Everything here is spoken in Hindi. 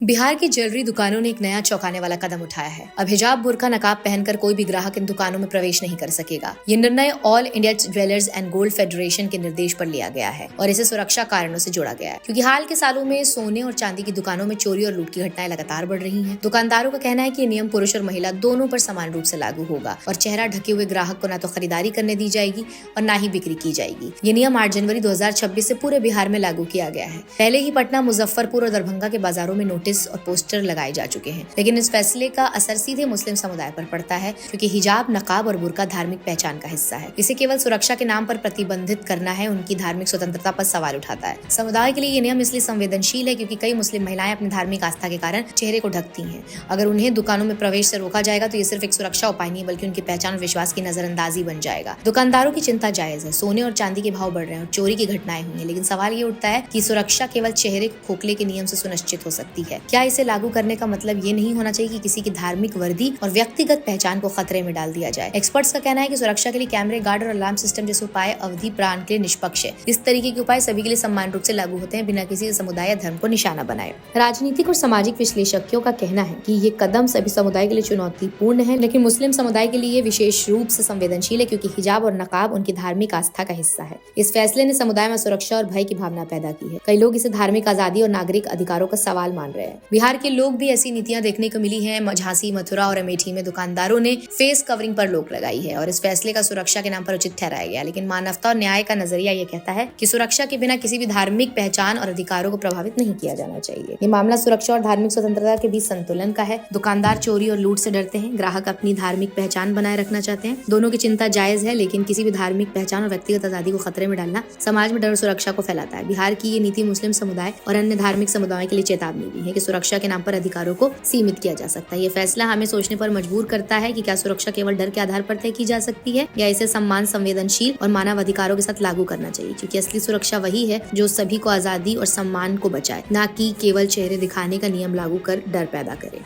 बिहार की ज्वेलरी दुकानों ने एक नया चौंकाने वाला कदम उठाया है। अब हिजाब, बुर्का, नकाब पहनकर कोई भी ग्राहक इन दुकानों में प्रवेश नहीं कर सकेगा। ये निर्णय all India jewellers and gold federation के निर्देश पर लिया गया है और इसे सुरक्षा कारणों से जोड़ा गया है, क्योंकि हाल के सालों में सोने और चांदी की दुकानों में चोरी और लूट की घटनाएं लगातार बढ़ रही हैं। दुकानदारों का कहना है कि ये नियम पुरुष और महिला दोनों पर समान रूप से लागू होगा और चेहरा ढके हुए ग्राहक को न तो खरीदारी करने दी जाएगी और न ही बिक्री की जाएगी। ये नियम 8 जनवरी 2026 से पूरे बिहार में लागू किया गया है। पहले ही पटना, मुजफ्फरपुर और दरभंगा के बाजारों में नोटिस और पोस्टर लगाए जा चुके हैं, लेकिन इस फैसले का असर सीधे मुस्लिम समुदाय पर पड़ता है, क्योंकि हिजाब, नकाब और बुर्का धार्मिक पहचान का हिस्सा है। इसे केवल सुरक्षा के नाम पर प्रतिबंधित करना है उनकी धार्मिक स्वतंत्रता पर सवाल उठाता है। समुदाय के लिए ये नियम इसलिए संवेदनशील है क्योंकि कई मुस्लिम महिलाएं अपनी धार्मिक आस्था के कारण चेहरे को ढकती हैं। अगर उन्हें दुकानों में प्रवेश से रोका जाएगा तो ये सिर्फ एक सुरक्षा उपाय नहीं बल्कि उनकी पहचान और विश्वास की नजरअंदाजी बन जाएगा। दुकानदारों की चिंता जायज है। सोने और चांदी के भाव बढ़ रहे हैं और चोरी की घटनाएं हुई हैं, लेकिन सवाल ये उठता है कि सुरक्षा केवल चेहरे को खोखले के नियम से सुनिश्चित हो सकती है। क्या इसे लागू करने का मतलब ये नहीं होना चाहिए कि किसी की धार्मिक वर्दी और व्यक्तिगत पहचान को खतरे में डाल दिया जाए? एक्सपर्ट्स का कहना है कि सुरक्षा के लिए कैमरे, गार्ड और अलार्म सिस्टम जैसे उपाय अवधि प्राण के लिए निष्पक्ष है। इस तरीके के उपाय सभी के लिए समान रूप से लागू होते हैं, बिना किसी समुदाय या धर्म को निशाना बनाए। राजनीतिक और सामाजिक विश्लेषकों का कहना है कि ये कदम सभी समुदाय के लिए चुनौतीपूर्ण है, लेकिन मुस्लिम समुदाय के लिए विशेष रूप से संवेदनशील है क्योंकि हिजाब और नकाब उनकी धार्मिक आस्था का हिस्सा है। इस फैसले ने समुदाय में सुरक्षा और भय की भावना पैदा की है। कई लोग इसे धार्मिक आजादी और नागरिक अधिकारों का सवाल मान रहे हैं। बिहार के लोग भी ऐसी नीतियां देखने को मिली है। झांसी, मथुरा और अमेठी में दुकानदारों ने फेस कवरिंग पर रोक लगाई है और इस फैसले का सुरक्षा के नाम पर उचित ठहराया गया, लेकिन मानवता और न्याय का नजरिया ये कहता है कि सुरक्षा के बिना किसी भी धार्मिक पहचान और अधिकारों को प्रभावित नहीं किया जाना चाहिए। ये मामला सुरक्षा और धार्मिक स्वतंत्रता के बीच संतुलन का है। दुकानदार चोरी और लूट से डरते हैं, ग्राहक अपनी धार्मिक पहचान बनाए रखना चाहते हैं। दोनों की चिंता जायज है, लेकिन किसी भी धार्मिक पहचान और व्यक्तिगत आजादी को खतरे में डालना समाज में डर और सुरक्षा को फैलाता है। बिहार की ये नीति मुस्लिम समुदाय और अन्य धार्मिक समुदायों के लिए चेतावनी भी है कि सुरक्षा के नाम पर अधिकारों को सीमित किया जा सकता है। ये फैसला हमें सोचने पर मजबूर करता है कि क्या सुरक्षा केवल डर के आधार पर तय की जा सकती है या इसे सम्मान, संवेदनशील और मानव अधिकारों के साथ लागू करना चाहिए, क्योंकि असली सुरक्षा वही है जो सभी को आजादी और सम्मान को बचाए, न कि केवल चेहरे दिखाने का नियम लागू कर डर पैदा करे।